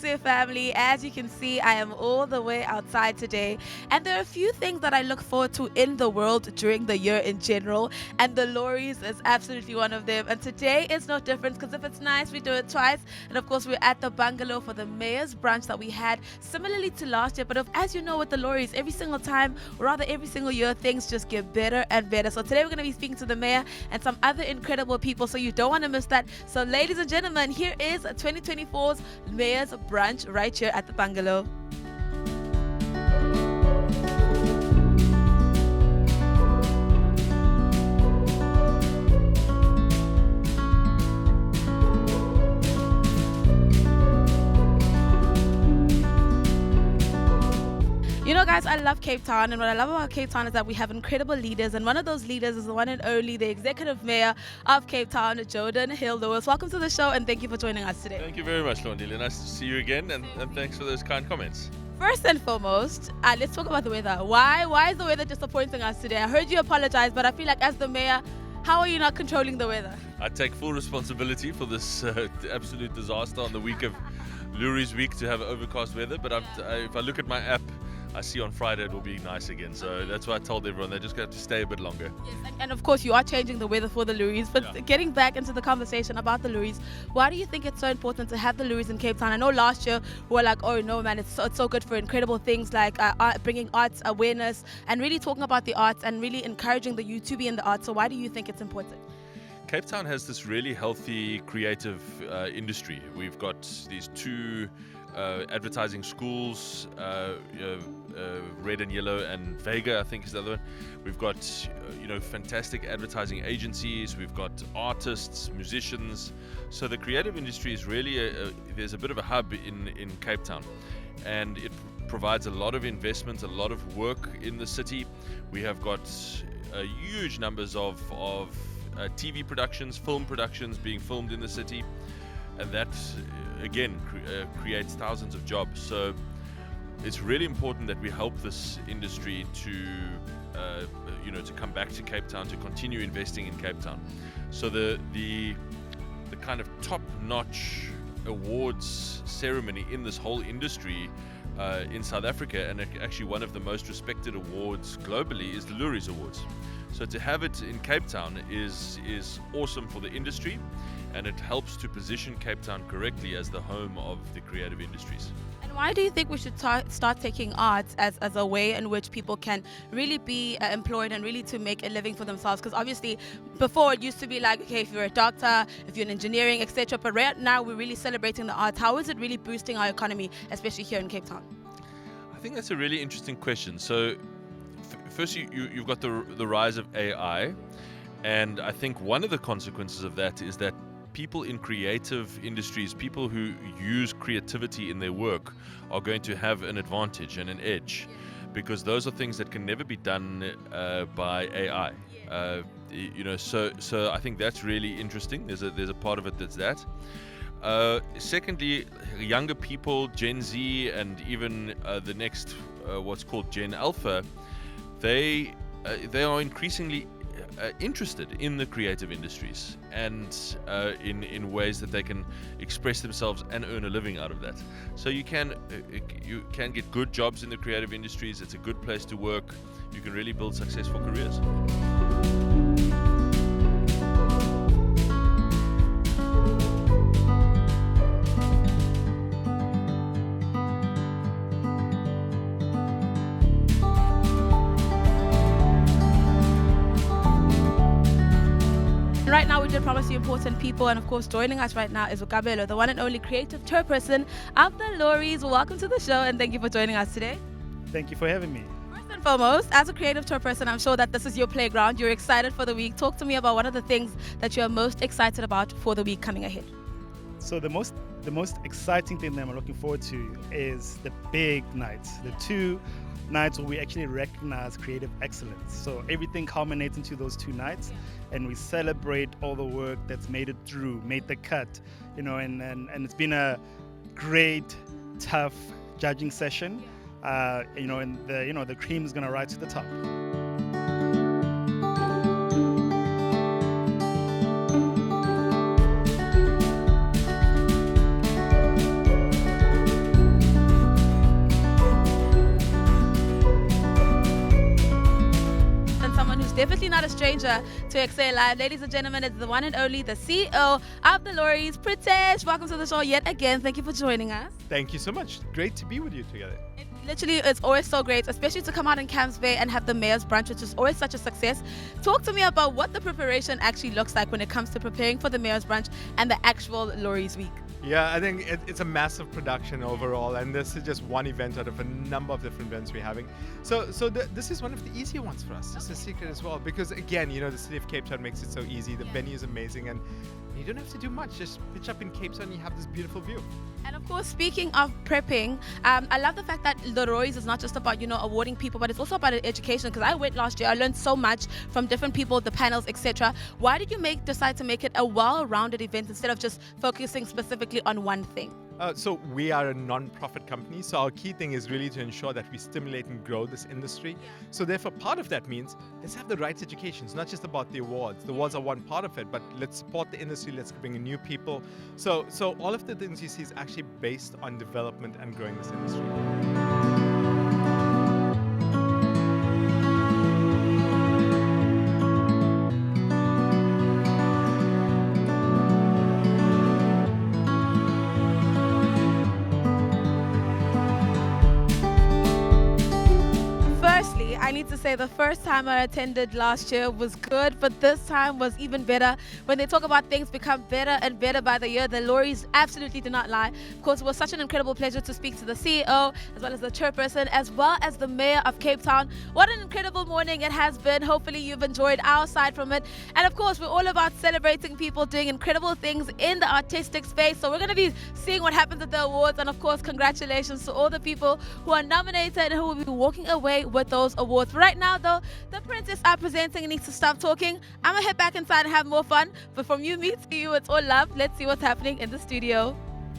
EKSê family. As you can see, I am all the way outside today, and there are a few things that I look forward to in the world during the year in general, and the Loeries is absolutely one of them. And today is no different because if it's nice, we do it twice. And of course, we're at the bungalow for the mayor's brunch that we had similarly to last year. But as you know, with the Loeries, every single time, or rather every single year, things just get better and better. So today we're going to be speaking to the mayor and some other incredible people, so you don't want to miss that. So ladies and gentlemen, here is 2024's mayor's brunch right here at the bungalow. You know, guys, I love Cape Town, and what I love about Cape Town is that we have incredible leaders, and one of those leaders is the one and only, the executive mayor of Cape Town, Jordan Hill-Lewis. Welcome to the show, and thank you for joining us today. Thank you very much, Londile. Nice to see you again, and thanks for those kind comments. First and foremost, let's talk about the weather. Why is the weather disappointing us today? I heard you apologize, but I feel like as the mayor, how are you not controlling the weather? I take full responsibility for this absolute disaster on the week of Loeries Week to have overcast weather, but if I look at my app, I see on Friday it will be nice again. So that's why I told everyone they're just going to have to stay a bit longer. Yes, and of course you are changing the weather for the Loeries. But Yeah. Getting back into the conversation about the Loeries, why do you think it's so important to have the Loeries in Cape Town? I know last year we were like, oh no man, it's so good for incredible things like bringing arts awareness and really talking about the arts and really encouraging the youth to be in the arts. So why do you think it's important? Cape Town has this really healthy creative industry. We've got these two advertising schools, Red and Yellow, and Vega, I think is the other one. We've got fantastic advertising agencies. We've got artists, musicians. So the creative industry is really there's a bit of a hub in Cape Town, and it provides a lot of investment, a lot of work in the city. We have got huge numbers of TV productions, film productions being filmed in the city, and that again creates thousands of jobs. So it's really important that we help this industry to come back to Cape Town, to continue investing in Cape Town. So the kind of top-notch awards ceremony in this whole industry in South Africa, and actually one of the most respected awards globally, is the Loeries Awards. So to have it in Cape Town is awesome for the industry, and it helps to position Cape Town correctly as the home of the creative industries. And why do you think we should start taking arts as a way in which people can really be employed and really to make a living for themselves? Because obviously before it used to be like, okay, if you're a doctor, if you're in engineering, etc. But right now we're really celebrating the arts. How is it really boosting our economy, especially here in Cape Town? I think that's a really interesting question. So first, you've got the rise of AI, and I think one of the consequences of that is that people in creative industries, people who use creativity in their work, are going to have an advantage and an edge, because those are things that can never be done by AI. So I think that's really interesting. There's a part of it that's that. Secondly, younger people, Gen Z, and even the next what's called Gen Alpha, they are increasingly interested in the creative industries and in ways that they can express themselves and earn a living out of that. So you can get good jobs in the creative industries. It's a good place to work. You can really build successful careers. Right now, we did promise you important people, and of course, joining us right now is Ukabelo, the one and only creative chairperson of the Loeries. Welcome to the show, and thank you for joining us today. Thank you for having me. First and foremost, as a creative chairperson, I'm sure that this is your playground. You're excited for the week. Talk to me about one of the things that you're most excited about for the week coming ahead. So the most exciting thing that I'm looking forward to is the big nights, the two nights where we actually recognize creative excellence. So everything culminates into those two nights, and we celebrate all the work that's made it through, made the cut, and it's been a great, tough judging session, and the cream is gonna rise to the top. definitely not a stranger to EKSê Live. Ladies and gentlemen, it's the one and only, the CEO of the Loeries, Pritesh. Welcome to the show yet again. Thank you for joining us. Thank you so much. Great to be with you together. Literally, it's always so great, especially to come out in Camps Bay and have the Mayor's Brunch, which is always such a success. Talk to me about what the preparation actually looks like when it comes to preparing for the Mayor's Brunch and the actual Loeries Week. Yeah, I think it's a massive production overall, and this is just one event out of a number of different events we're having. So this is one of the easier ones for us. It's a secret as well, because again, the city of Cape Town makes it so easy. The venue is amazing, and you don't have to do much. Just pitch up in Cape Town, and you have this beautiful view. And of course, speaking of prepping, I love the fact that the Loeries is not just about, awarding people, but it's also about education. Because I went last year, I learned so much from different people, the panels, etc. Why did you decide to make it a well-rounded event instead of just focusing specifically on one thing? So we are a non-profit company, so our key thing is really to ensure that we stimulate and grow this industry. So therefore, part of that means let's have the right education. It's not just about the awards. The awards are one part of it, but let's support the industry. Let's bring in new people. So all of the things you see is actually based on development and growing this industry. I need to say the first time I attended last year was good, but this time was even better. When they talk about things become better and better by the year, the Loeries absolutely did not lie. Of course, it was such an incredible pleasure to speak to the CEO, as well as the chairperson, as well as the mayor of Cape Town. What an incredible morning it has been. Hopefully you've enjoyed our side from it. And of course, we're all about celebrating people doing incredible things in the artistic space. So we're going to be seeing what happens at the awards. And of course, congratulations to all the people who are nominated and who will be walking away with those awards. For right now, though, the Princess are presenting and needs to stop talking. I'm going to head back inside and have more fun. But from you, me to you, it's all love. Let's see what's happening in the studio.